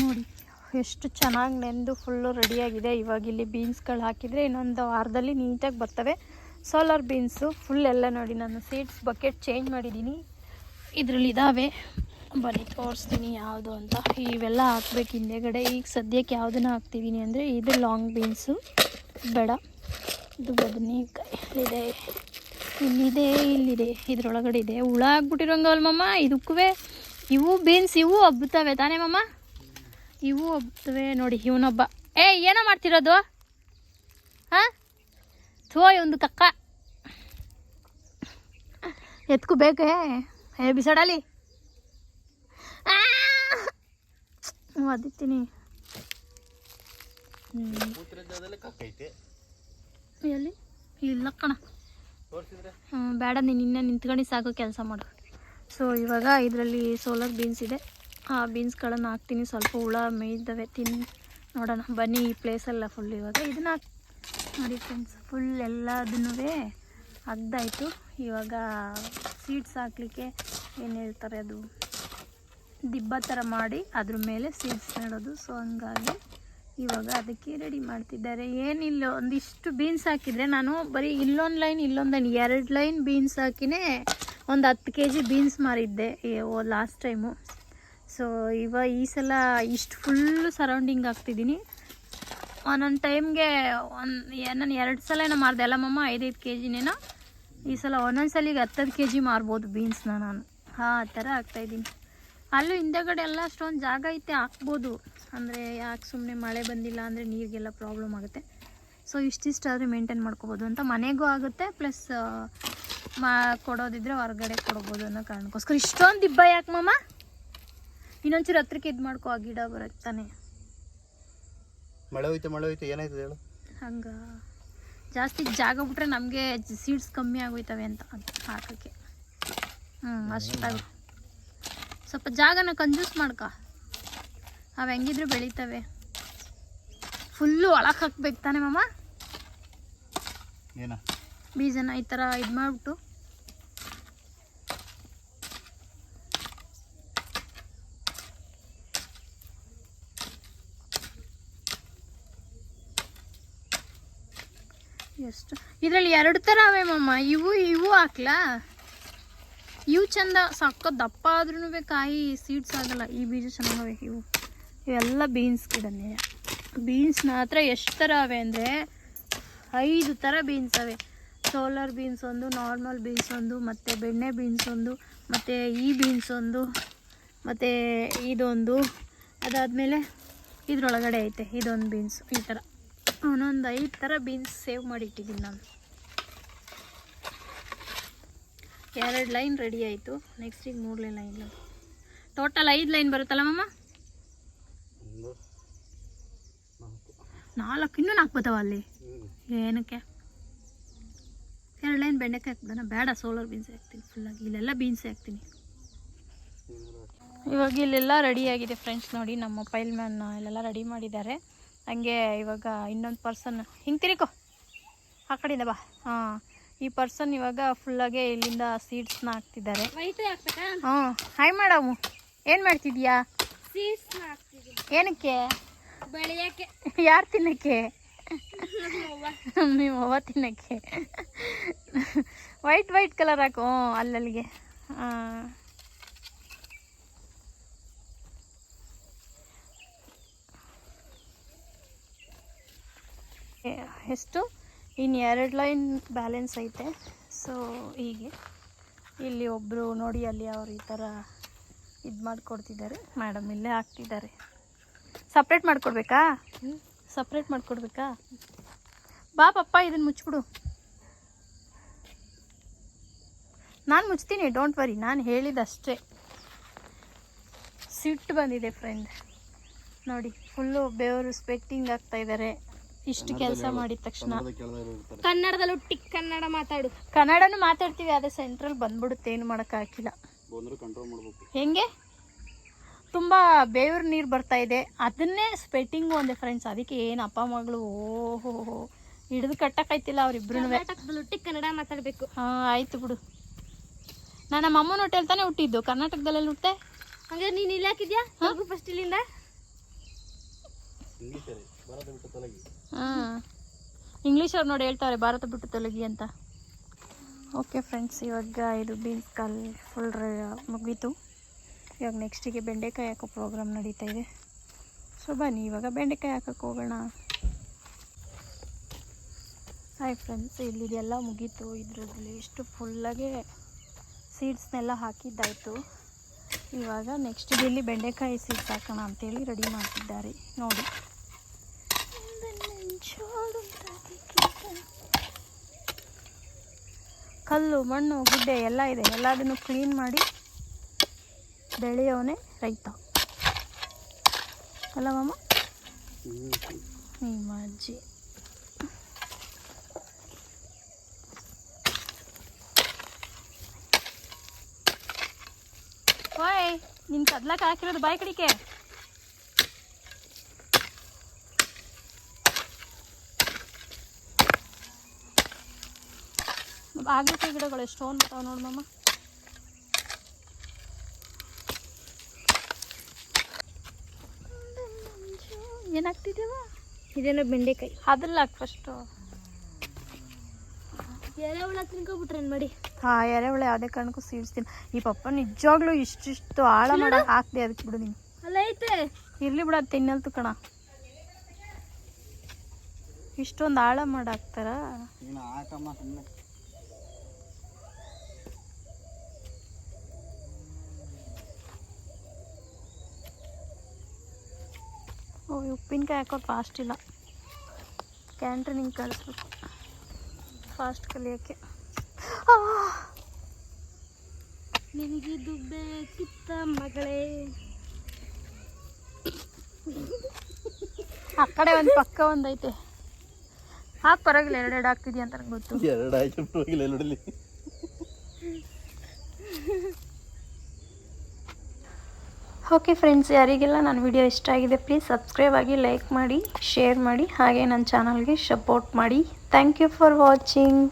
ನೋಡಿ ಎಷ್ಟು ಚೆನ್ನಾಗಿ ನೆಂದು ಫುಲ್ಲು ರೆಡಿಯಾಗಿದೆ. ಇವಾಗ ಇಲ್ಲಿ ಬೀನ್ಸ್ಗಳು ಹಾಕಿದರೆ ಇನ್ನೊಂದು ವಾರದಲ್ಲಿ ನೀಟಾಗಿ ಬರ್ತವೆ. ಸೋಲಾರ್ ಬೀನ್ಸು ಫುಲ್ ಎಲ್ಲ ನೋಡಿ, ನಾನು ಸೀಡ್ಸ್ ಬಕೆಟ್ ಚೇಂಜ್ ಮಾಡಿದ್ದೀನಿ. ಇದರಲ್ಲಿ ಇದ್ದಾವೆ, ಬನ್ನಿ ತೋರಿಸ್ತೀನಿ ಯಾವುದು ಅಂತ. ಇವೆಲ್ಲ ಹಾಕ್ಬೇಕು ಹಿಂದೆಗಡೆ. ಈಗ ಸದ್ಯಕ್ಕೆ ಯಾವುದನ್ನು ಹಾಕ್ತಿದ್ದೀನಿ ಅಂದರೆ ಇದು ಲಾಂಗ್ ಬೀನ್ಸು ಬೇಡ, ಇದು ಬದನೆಕಾಯಿ ಇಲ್ಲಿದೆ, ಇಲ್ಲಿದೆ, ಇದ್ರೊಳಗಡೆ ಇದೆ. ಹುಳ ಆಗ್ಬಿಟ್ಟಿರೋಂಗಲ್ಮಮ್ಮ ಇದಕ್ಕೂ. ಇವು ಬೀನ್ಸ್ ಇವು ಹಬ್ಬುತ್ತವೆ ತಾನೇ ಮಮ್ಮ? ಇವು ಹಬ್ಬುತ್ತವೆ ನೋಡಿ. ಇವನೊಬ್ಬ ಏನೋ ಮಾಡ್ತಿರೋದು? ಹಾಂ ಥೋ ಒಂದು ಕಕ್ಕ ಎತ್ಕು ಬೇಕೇ ಬಿಸಾಡಲಿ. ಒದಿತೀನಿ. ಎಲ್ಲಿ ಇಲ್ಲ ಕಣ. ಬೇಡ, ನೀನು ಇನ್ನೇ ನಿಂತ್ಕೊಂಡು ಸಾಕು, ಕೆಲಸ ಮಾಡು. ಸೊ ಇವಾಗ ಇದರಲ್ಲಿ ಸೋಲಾರ್ ಬೀನ್ಸ್ ಇದೆ. ಆ ಬೀನ್ಸ್ಗಳನ್ನು ಹಾಕ್ತೀನಿ. ಸ್ವಲ್ಪ ಹುಳ ಮೇಯ್ದವೆ, ನೋಡೋಣ ಬನ್ನಿ. ಈ ಪ್ಲೇಸಲ್ಲ ಫುಲ್ ಇವಾಗ ಇದನ್ನ ನೋಡಿ ಫ್ರೆಂಡ್ಸ್, ಫುಲ್ ಎಲ್ಲದನ್ನೂ ಅಗ್ದಾಯಿತು. ಇವಾಗ ಸೀಡ್ಸ್ ಹಾಕ್ಲಿಕ್ಕೆ ಏನು ಹೇಳ್ತಾರೆ, ಅದು ದಿಬ್ಬ ಥರ ಮಾಡಿ ಅದ್ರ ಮೇಲೆ ಸೀಡ್ಸ್ ನೆಡೋದು. ಸೊ ಹಂಗಾಗಿ ಇವಾಗ ಅದಕ್ಕೆ ರೆಡಿ ಮಾಡ್ತಿದ್ದಾರೆ. ಏನಿಲ್ಲ, ಒಂದಿಷ್ಟು ಬೀನ್ಸ್ ಹಾಕಿದರೆ ನಾನು ಬರೀ ಇಲ್ಲೊಂದು ಲೈನ್ 2 ಲೈನ್ ಬೀನ್ಸ್ ಹಾಕಿನೇ ಒಂದು 10 kg ಬೀನ್ಸ್ ಮಾರಿದ್ದೆ ಲಾಸ್ಟ್ ಟೈಮು. ಸೊ ಈ ಸಲ ಇಷ್ಟು ಫುಲ್ಲು ಸರೌಂಡಿಂಗ್ ಹಾಕ್ತಿದ್ದೀನಿ. ಒಂದೊಂದು ಟೈಮ್ಗೆ ನಾನು 2 ಸಲ ಏನೋ ಮಾರಿದೆ ಅಲ್ಲ ಮಮ್ಮ, 5-5 kgನೇನೋ. ಈ ಸಲ ಒಂದೊಂದು ಸಲಿಗೆ 10 kg ಮಾರ್ಬೋದು ಬೀನ್ಸ್ನ ನಾನು. ಆ ಥರ ಹಾಕ್ತಾಯಿದ್ದೀನಿ. ಅಲ್ಲೂ ಹಿಂದೆಗಡೆ ಎಲ್ಲ ಅಷ್ಟೊಂದು ಜಾಗ ಐತೆ, ಹಾಕ್ಬೋದು. ಅಂದರೆ ಯಾಕೆ ಸುಮ್ಮನೆ ಮಳೆ ಬಂದಿಲ್ಲ ಅಂದರೆ ನೀರಿಗೆಲ್ಲ ಪ್ರಾಬ್ಲಮ್ ಆಗುತ್ತೆ. ಸೊ ಇಷ್ಟಿಷ್ಟಾದರೆ ಮೇಂಟೈನ್ ಮಾಡ್ಕೋಬೋದು ಅಂತ, ಮನೆಗೂ ಆಗುತ್ತೆ, ಪ್ಲಸ್ ಕೊಡೋದಿದ್ರೆ ಹೊರಗಡೆ ಕೊಡ್ಬೋದು ಅನ್ನೋ ಕಾರಣಕ್ಕೋಸ್ಕರ. ಇಷ್ಟೊಂದು ದಿಬ್ಬ ಯಾಕೆ ಮಮ್ಮ? ಇನ್ನೊಂಚೂರು ಹತ್ರಕ್ಕೆ ಇದು ಮಾಡ್ಕೋ, ಆ ಗಿಡ ಬರುತ್ತಾನೆ. ಮಳೆ ಹೋಯ್ತು ಏನಾಯ್ತದೆ ಹೇಳು? ಹಂಗೆ ಜಾಸ್ತಿ ಜಾಗ ಬಿಟ್ರೆ ನಮಗೆ ಸೀಡ್ಸ್ ಕಮ್ಮಿ ಆಗೋಯ್ತವೆ ಅಂತ ಹಾಕೋಕ್ಕೆ. ಅಷ್ಟಾಗ ಸ್ವಲ್ಪ ಜಾಗನ ಕಂಜೂಸ್ ಮಾಡ್ಕ, ಅವು ಹೆಂಗಿದ್ರು ಬೆಳೀತವೆ. ಫುಲ್ಲು ಒಳಗೆ ಹಾಕ್ಬೇಕು ತಾನೆ ಮಮ್ಮ ಬೀಜನ? ಈ ಥರ ಇದು ಮಾಡಿಬಿಟ್ಟು ಎಷ್ಟು ಇದರಲ್ಲಿ 2 ಥರ ಅವೆ ಮಮ್ಮ. ಇವು ಹಾಕ್ಲಾ? ಇವು ಚಂದ, ಸಕ್ಕ ದಪ್ಪ ಆದ್ರೂ ಕಾಯಿ ಸೀಡ್ಸ್ ಆಗಲ್ಲ. ಈ ಬೀಜ ಚೆನ್ನಾಗವೆ. ಇವೆಲ್ಲ ಬೀನ್ಸ್ ಗಿಡನೇ. ಬೀನ್ಸ್ನ ಹತ್ರ ಎಷ್ಟು ಥರ ಅವೆ ಅಂದರೆ 5 ಥರ ಬೀನ್ಸ್ ಅವೆ. ಸೋಲಾರ್ ಬೀನ್ಸ್ ಒಂದು, ನಾರ್ಮಲ್ ಬೀನ್ಸ್ ಒಂದು, ಮತ್ತು ಬೆಣ್ಣೆ ಬೀನ್ಸ್ ಒಂದು, ಮತ್ತು ಈ ಬೀನ್ಸ್ ಒಂದು, ಮತ್ತು ಇದೊಂದು. ಅದಾದಮೇಲೆ ಇದ್ರೊಳಗಡೆ ಐತೆ ಇದೊಂದು ಬೀನ್ಸ್. ಈ ಥರ ಒಂದೊಂದು 5 ಥರ ಬೀನ್ಸ್ ಸೇವ್ ಮಾಡಿಟ್ಟಿದ್ದೀನಿ ನಾನು. 2 ಲೈನ್ ರೆಡಿ ಆಯಿತು. ನೆಕ್ಸ್ಟಿಗೆ 3 ಲೈನ್. ಟೋಟಲ್ 5 ಲೈನ್ ಬರುತ್ತಲ್ಲ ಮಮ್ಮ? 4 ಇನ್ನೂ 4 ಬತ್ತಾವ ಅಲ್ಲಿ. ಏನಕ್ಕೆ 2 ಲೈನ್ ಬೆಂಡೆಕಾಯಿ ಹಾಕ್ದಾನ? ಬೇಡ, ಸೋಲಾರ್ ಬೀನ್ಸ್ ಹಾಕ್ತೀನಿ ಫುಲ್ಲಾಗಿ. ಇಲ್ಲೆಲ್ಲ ಬೀನ್ಸೇ ಹಾಕ್ತೀನಿ. ಇವಾಗ ಇಲ್ಲೆಲ್ಲ ರೆಡಿಯಾಗಿದೆ ಫ್ರೆಂಡ್ಸ್. ನೋಡಿ, ನಮ್ಮ ಮೊಬೈಲ್ ಮ್ಯಾನ್ ಇಲ್ಲೆಲ್ಲ ರೆಡಿ ಮಾಡಿದ್ದಾರೆ. ಹಂಗೆ ಇವಾಗ ಇನ್ನೊಂದು ಪರ್ಸನ್ ಹಿಂಗೆ ತಿರ್ಕೋ, ಆ ಕಡೆಯಿಂದ ಬಾ. ಹಾಂ, ಈ ಪರ್ಸನ್ ಇವಾಗ ಫುಲ್ಲಾಗೆ ಇಲ್ಲಿಂದ ಸೀಡ್ಸ್ನ ಹಾಕ್ತಿದ್ದಾರೆ. ಹಾಯ್ ಮೇಡಮ್, ಏನು ಮಾಡ್ತಿದ್ಯಾ? ಏನಕ್ಕೆ? ಬೆಳೆಯಕ್ಕೆ. ಯಾರು ತಿನ್ನಕ್ಕೆ? ನಿಮ್ಮ ಅವ್ವ ತಿನ್ನಕ್ಕೆ. ವೈಟ್ ಕಲರ್ ಹಾಕು ಅಲ್ಲಲ್ಲಿಗೆ. ಹಾಂ, ಎಷ್ಟು ಇನ್ನು 2 ಲೈನ್ ಬ್ಯಾಲೆನ್ಸ್ ಐತೆ. ಸೊ ಹೀಗೆ ಇಲ್ಲಿ ಒಬ್ಬರು ನೋಡಿ, ಅಲ್ಲಿ ಅವ್ರು ಈ ಥರ ಇದು ಮಾಡಿಕೊಡ್ತಿದ್ದಾರೆ. ಮೇಡಮ್ ಇಲ್ಲೇ ಹಾಕ್ತಿದ್ದಾರೆ. ಸಪ್ರೇಟ್ ಮಾಡಿಕೊಡ್ಬೇಕಾ? ಸಪ್ರೇಟ್ ಮಾಡಿಕೊಡ್ಬೇಕಾ? ಬಾ ಪಪ್ಪ, ಇದನ್ನು ಮುಚ್ಚಿಬಿಡು. ನಾನು ಮುಚ್ತೀನಿ, ಡೋಂಟ್ ವರಿ. ನಾನು ಹೇಳಿದಷ್ಟೇ. ಸಿಟ್ಟು ಬಂದಿದೆ ಫ್ರೆಂಡ್. ನೋಡಿ, ಫುಲ್ಲು ಬೆವರು ಸ್ವೆಟ್ಟಿಂಗ್ ಆಗ್ತಾಯಿದ್ದಾರೆ. ಇಷ್ಟು ಕೆಲಸ ಮಾಡಿದ ತಕ್ಷಣ ಕನ್ನಡದಲ್ಲಿ ಹುಟ್ಟಿ ಕನ್ನಡ ಮಾತಾಡು. ಕನ್ನಡನೂ ಮಾತಾಡ್ತೀವಿ, ಅದೇ ಸೆಂಟ್ರಲ್ ಬಂದ್ಬಿಡುತ್ತೆ. ಏನು ಮಾಡೋಕ್ಕಾಗಿಲ್ಲ. ಹೆಂಗೆ ತುಂಬ ಬೇವ್ರ ನೀರು ಬರ್ತಾ ಇದೆ, ಅದನ್ನೇ ಸ್ವೆಟ್ಟಿಂಗು ಅಂದೆ ಫ್ರೆಂಡ್ಸ್. ಅದಕ್ಕೆ ಏನು ಅಪ್ಪ ಮಗಳು ಓಹೋ ಹಿಡಿದು ಕಟ್ಟಕ್ಕಾಯ್ತಿಲ್ಲ ಅವರಿಬ್ರು. ಹುಟ್ಟಿ ಕನ್ನಡ ಮಾತಾಡಬೇಕು. ಹಾಂ, ಆಯಿತು ಬಿಡು. ನಾನು ನಮ್ಮ ಅಮ್ಮನ ಹೊಟ್ಟೆಲ್ ತಾನೇ ಹುಟ್ಟಿದ್ದು. ಕರ್ನಾಟಕದಲ್ಲೆಲ್ಲ ಹುಟ್ಟೆ. ಹಂಗಾರೆ ನೀನು ಇಲ್ಲಿ ಹಾಕಿದ್ಯಾ? ಫಸ್ಟ್ ಇಲ್ಲಿಂದ ಹಾಂ ಇಂಗ್ಲೀಷವ್ರು ನೋಡಿ ಹೇಳ್ತಾರೆ ಭಾರತ ಬಿಟ್ಟು ತೊಲಗಿ ಅಂತ. ಓಕೆ ಫ್ರೆಂಡ್ಸ್, ಇವಾಗ ಇದು ಬೀನ್ಸ್ ಕಾಲ್ ಫುಲ್ ಮುಗೀತು. ಇವಾಗ ನೆಕ್ಸ್ಟಿಗೆ ಬೆಂಡೆಕಾಯಿ ಹಾಕೋ ಪ್ರೋಗ್ರಾಮ್ ನಡೀತಾ ಇದೆ. ಸೊ ಬನ್ನಿ ಇವಾಗ ಬೆಂಡೆಕಾಯಿ ಹಾಕೋಕ್ಕೆ ಹೋಗೋಣ. ಹಾಯ್ ಫ್ರೆಂಡ್ಸ್, ಇಲ್ಲಿದೆಲ್ಲ ಮುಗೀತು. ಇದರಲ್ಲಿ ಇಷ್ಟು ಫುಲ್ಲಾಗೆ ಸೀಡ್ಸ್ನೆಲ್ಲ ಹಾಕಿದ್ದಾಯಿತು. ಇವಾಗ ನೆಕ್ಸ್ಟ್ ಇಲ್ಲಿ ಬೆಂಡೆಕಾಯಿ ಸೀಡ್ಸ್ ಹಾಕೋಣ ಅಂತೇಳಿ ರೆಡಿ ಮಾಡ್ತಿದ್ದಾರೆ ನೋಡಿ. ಕಲ್ಲು ಮಣ್ಣು ಗುಡ್ಡೆ ಎಲ್ಲ ಇದೆ, ಎಲ್ಲದನ್ನು ಕ್ಲೀನ್ ಮಾಡಿ ಬೆಳೆಯೋನೆ ರೈತ ಅಲ್ಲ ಮಾಮ? ನಿಮ್ಮ ಅಜ್ಜಿ. ಓಯ್ ನಿನ್ ಕದ್ಲಕ್ಕೆ ಹಾಕಿರೋದು ಬಾಯಿ ಕಡಿಕೆ. ಆಗ್ಲಿಕ್ಕೆ ಗಿಡಗಳು ಎಷ್ಟು ಬಿಟ್ಟಾವ ನೋಡಿ ಮಾಮ. ಏನಾಗ್ತಿದ್ದೀವ? ಇದೇನೋ ಬೆಂಡೆಕಾಯಿ. ಅದ್ರಲ್ಲಿ ಹಾಕಿ ಫಸ್ಟು. ಎರೆಹುಳ ತಿನ್ಕೊಬಿಟ್ರೇನು ಮಾಡಿ. ಹಾಂ, ಎರೆಹುಳ ಯಾವುದೇ ಕಾರಣಕ್ಕೂ ಸೀಡ್ಸ್ತೀನಿ. ಈ ಪಪ್ಪ ನಿಜವಾಗ್ಲೂ ಇಷ್ಟಿಷ್ಟು ಆಳ ಮಾಡಕ್ಕೆ ಹಾಕ್ದೆ ಅದಕ್ಕೆ ಬಿಡು ನೀನು. ಅಲ್ಲ ಐತೆ ಇರ್ಲಿ ಬಿಡು, ಅದು ತಿನ್ನಲ್ತು ಕಣ. ಇಷ್ಟೊಂದು ಆಳ ಮಾಡಾಕ್ತಾರ. ಓ, ಉಪ್ಪಿನಕಾಯಿ ಹಾಕೋದು ಫಾಸ್ಟ್ ಇಲ್ಲ. ಕ್ಯಾಂಟ್ರಿನಿಂಗ್ ಕಳಿಸ್ಬೇಕು ಫಾಸ್ಟ್ ಕಲಿಯೋಕ್ಕೆ. ನಿನಗಿದು ಬೇಕಿತ್ತ ಮಗಳೇ. ಆ ಕಡೆ ಒಂದು ಪಕ್ಕ ಒಂದೈತೆ, ಹಾಕಿ ಪರವಾಗಿಲ್ಲ. ಎರಡೆರಡು ಹಾಕ್ತಿದ್ಯಾ ಅಂತ ನಂಗೆ ಗೊತ್ತು. ಎರಡು ಆಯ್ತು ಪರವಾಗಿಲ್ಲ ನೋಡಲಿ. ಓಕೆ ಫ್ರೆಂಡ್ಸ್, ಯಾರಿಗೆಲ್ಲ ನನ್ನ ವಿಡಿಯೋ ಇಷ್ಟ ಆಗಿದೆ ಪ್ಲೀಸ್ ಸಬ್ಸ್ಕ್ರೈಬ್ ಆಗಿ, ಲೈಕ್ ಮಾಡಿ, ಶೇರ್ ಮಾಡಿ, ಹಾಗೆ ನನ್ನ ಚಾನಲ್ಗೆ ಸಪೋರ್ಟ್ ಮಾಡಿ. Thank you for watching.